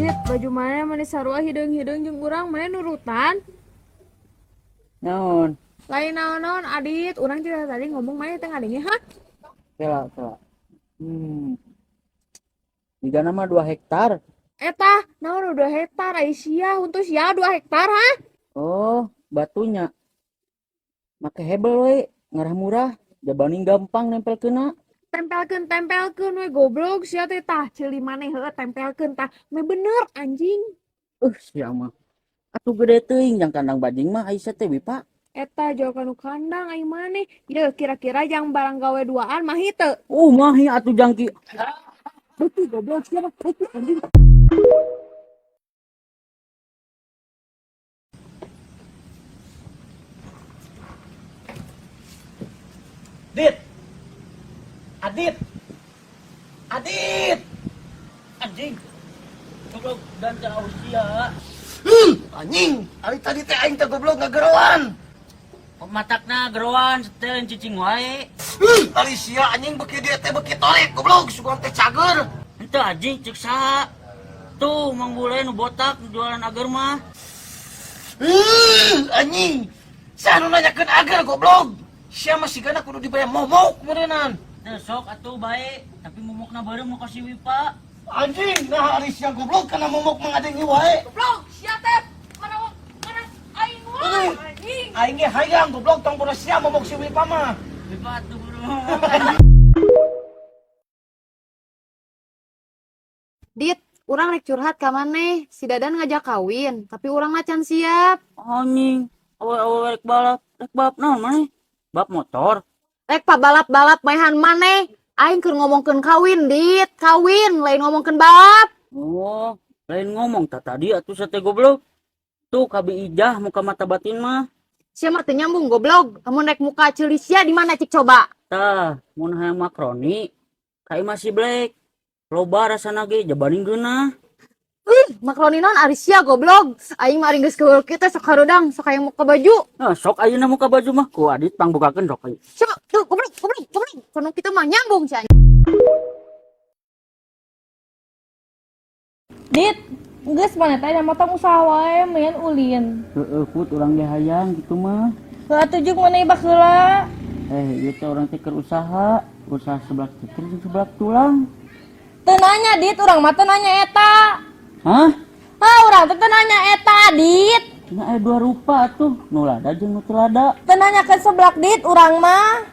Dit, baju mana manis sarua hideung-hideung jeung urang mana nurutan? Naon? Lain naon-naon Adit, urang tidak tadi ngomong mana teh ngadenge hah? Kela. Tiga nama 2 hektar. Eta, naon udah hektar Aisyah untuk sia 2 hektar hah? Oh, batunya. Make hebel we, ngarah murah. Jabaning gampang nempel kena. Tempelkeun we goblok sia teh tah ceuli maneh heueuh tempelkeun tah. Me bener anjing. Sia mah. Atuh gede teuing jang kandang bajing mah Aisyah teh Pak. Eta jauh kanu kandang ai maneh. Ieu kira-kira jang barang gawe duaan mah hiteu. Mahi atuh jangki. Betul goblok sia mah betul anjing. Adit! Adit! Anjing! Goblok dan jauh sia. Anjing, ari tadi teh aing teh goblok ngagerowan. Matakna gerowan setel cicing wae. Ari sia anjing beki dia teh beki torek goblok sugan teh cager. Henteu anjing cek saha. Tuh Mang Bule nu botak nu jualan agar mah. Anjing. Sa nu nanyakeun agar goblok. Sia masih gana kudu dibayar momok meureunnan. Teu sok atuh bae, tapi momokna bareng mau kasih Wipa. Anjing, nah ari sia goblok kana momok mengadengi wae. Goblok sia teh mana aing wae anjing. Aing ge hayang goblok tong boros sia momok si Wipa mah. Wipa atuh buru. Dit, urang rek curhat ka maneh. Si Dadan ngajak kawin, tapi urang macan siap. Anjing, awe rek balap naon maneh? Bab motor. Rek pabalap-balap maehan maneh. Aing keur ngomongkeun kawin, Dit. Kawin, lain ngomongkeun balap. Oh, lain ngomong tadi atuh sate goblok. Tuh kabi ijah muka mata batin mah. Sia mah teu nyambung goblok. Amun rek muka ceulis sia di mana cik coba? Tah, mun hayang makroni, kai masih black. Loba rasana ge jabaning geunah. Makroni naon ari sia goblok. Aing mah ari geus keul kitu sok harudang, sok hayang muka baju. Nah, sok ayeuna muka baju mah ku Adit pangbukakeun sok ieu. Coba tuh goblok. Kono kitu mah nyambung sia. Dit, geus mana teh motong usaha wae meun ulin. Heeh, put urang ge hayang kitu mah. Heula tujuh mana baheula. Ieu teh urang teh keur usaha sebelah ceker jeung sebelah tulang. Teu nanya Dit, urang mah teu nanya eta. Hah? Urang teh teu nanya eta, Dit. Nya aya 2 rupa atuh, nu lada jeung nu teu lada. Teu nanyakeun seblak Dit, urang mah.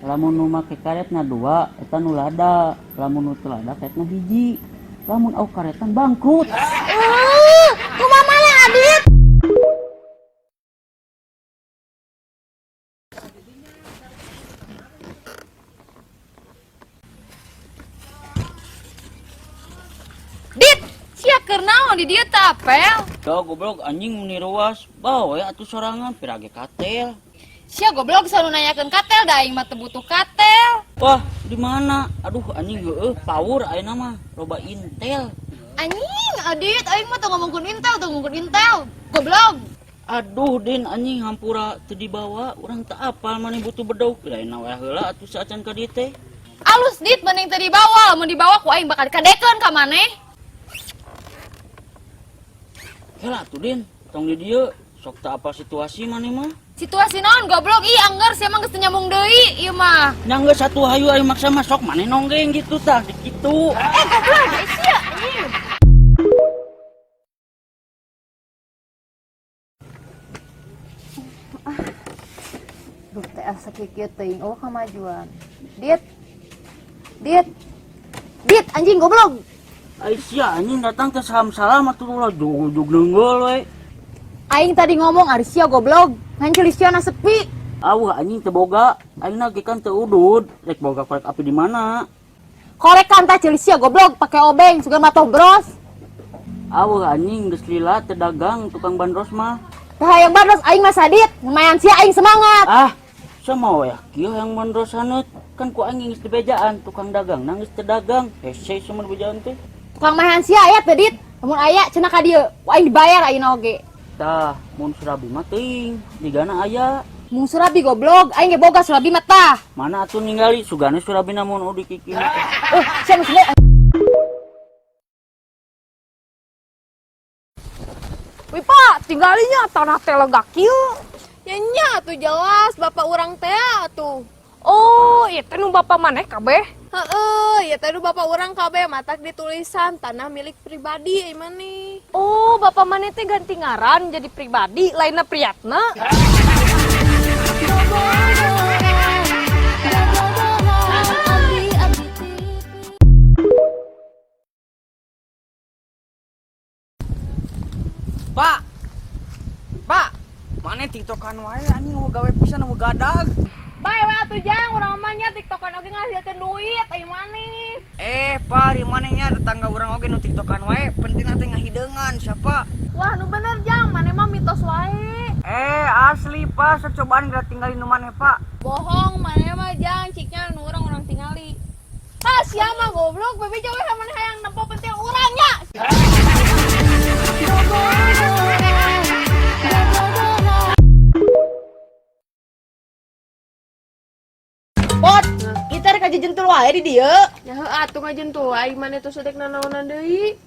Lamun nu make karetna 2, eta nu lada. Lamun nu teu lada karetna 1. Lamun au karetan bangkrut. Kumaha maneh Adit? Dit, sia keur naon di dieu teh apel? Tuh goblok anjing meni ruas. Bae atuh sorangan pirage katel. Sia goblok selalu nanyakeun katel da aing mah teu butuh katel. Wah, di mana? Aduh anjing heueuh power ayeuna mah loba intel. Anjing, Adit, aing mah teu ngomongkeun intel. Goblok. Aduh Din anjing hampura teu dibawa, urang teu apal maneh butuh bedog. Lain wae heula atuh saacan ka dieu teh. Alus Dit mending teu dibawa, mun dibawa ku aing bakal dikadekeun ka maneh. Heula atuh Din, tong di dieu sok teu apal situasi maneh mah. Situasi naon goblok? Ih, angger sia mah geus teu nyambung deui ieu mah. Nya geus satu hayu aya maksa masuk maneh nonggeng gitu tah dikitu. Goblok, sia anjing. Duh, teh asa kieu teuing eueuh kamajuan. Dit, anjing goblok. Aisyah anjing datang teh salam-salam atuh ulah jug neungeul we. Aing tadi ngomong ari sia goblok. Ngan ceulis sia na sepi. Awah anjing teu boga, ayeuna ge kan teu udud, rek boga korek api di mana? Korek kan teh ceulis sia goblok pake obeng sugan matoh bros. Awah anjing geus lila teu dagang tukang bandros mah. Tah hayang bandros aing mah Sadit, lumayan sia aing semangat. Sama ya kieu yang bandros haneut kan ku aing geus dibejaan tukang dagang nangis teu dagang. Hese semua bejaan teh. Tukang mayan sia aya teh Dit. Lamun aya cenah ka dieu, ku aing dibayar ayeuna oge. Tah, mun surabi mah teuing, digana aya. Mung surabi goblok, aing ge boga surabi mah tah. Mana atuh ningali sugane surabi namun udah kikini. Sia nu Wih pak, tinggalinya tanah teh lega kieu. Ya nya tuh jelas bapak urang teh atuh. Oh, ieu teh nu bapak maneh kabeh? Heeh, ieu teh nu bapak urang kabeh matak ditulisan tanah milik pribadi ieu maneh. Oh, bapak maneh teh ganti ngaran jadi pribadi, lainna Priyatna. Pak, mana tiktokan wae anjing mau gawe pisan mau gadag. Bae we atuh jang, urang mah nya tiktokan oge ngahasilkeun duit, ai maneh. Pak, di manehnya tetangga urang oge nu tiktokan wae, penting teh ngahideungan siapa? Wah, nu bener jang, maneh mah mitos wae. Asli Pak, cobaan geura tinggalin nu maneh Pak. Bohong, maneh mah jang, ciknya nu urang tingali. Ah, sia mah goblok, bebe jauh maneh hayang nempo penting urangnya. Pot, kita rek aja jentul wae di dieu. Ya heuh atuh ngajentul ai maneh teh sedek nanaonan deui.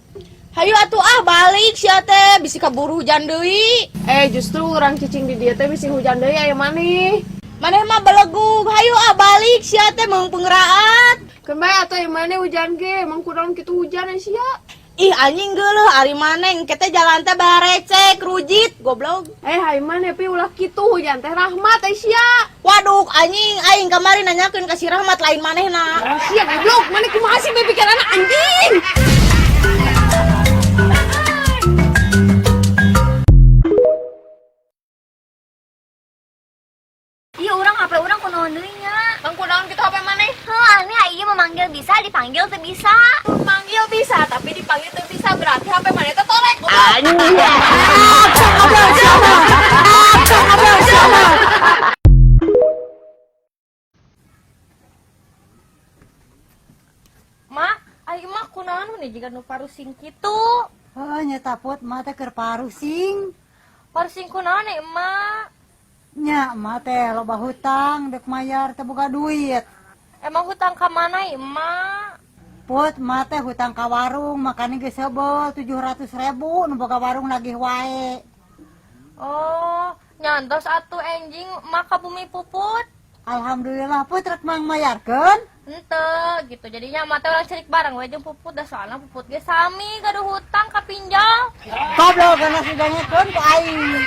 Hayu atuh balik sia teh bisi kaburu hujan deui. Justru urang cicing di dieu teh bisi hujan deui aya maneh. Maneh mah belegug, hayu balik sia teh meung penggeraat. Keun bae atuh aya maneh hujan ge, emang kunaon kitu hujan sia. Ih anjing geuleuh ari maneh engke teh jalan teh barecek rujit goblok. Hai maneh pi ulah kitu hujan teh rahmat sia. Waduh anjing aing kamari nanyakeun ka si Rahmat lain manehna. Sia goblok, maneh kumaha sih bae pikiranna anjing. Iya orang HP orang kunaon deui nya. Mang kunaon kitu HP maneh? Heuh, ini ieu memanggil bisa, dipanggil teu bisa. Manggil bisa tapi dipanggil teu bisa, berarti HP maneh teh tolek. Mak, aing mah kunaon nih jika nu parusing kitu? Nya tapot mah teh keur parusing. Parusing kunaon emak? Nya mah teh loba hutang dek mayar teh boga duit. Emang hutang ka mana emak? Put mah teh hutang ka warung makanya geus sebel 700.000 nu boga warung nagih wae. Oh, nyantos atuh enjing emak ka bumi puput. Alhamdulillah put rek mang mayarkeun. Henteu gitu. Jadinya emak teh urang cerik bareng we jeung puput da soalna puput ge sami gaduh hutang ka pinjal. Goblok kana sidangekeun ku aing.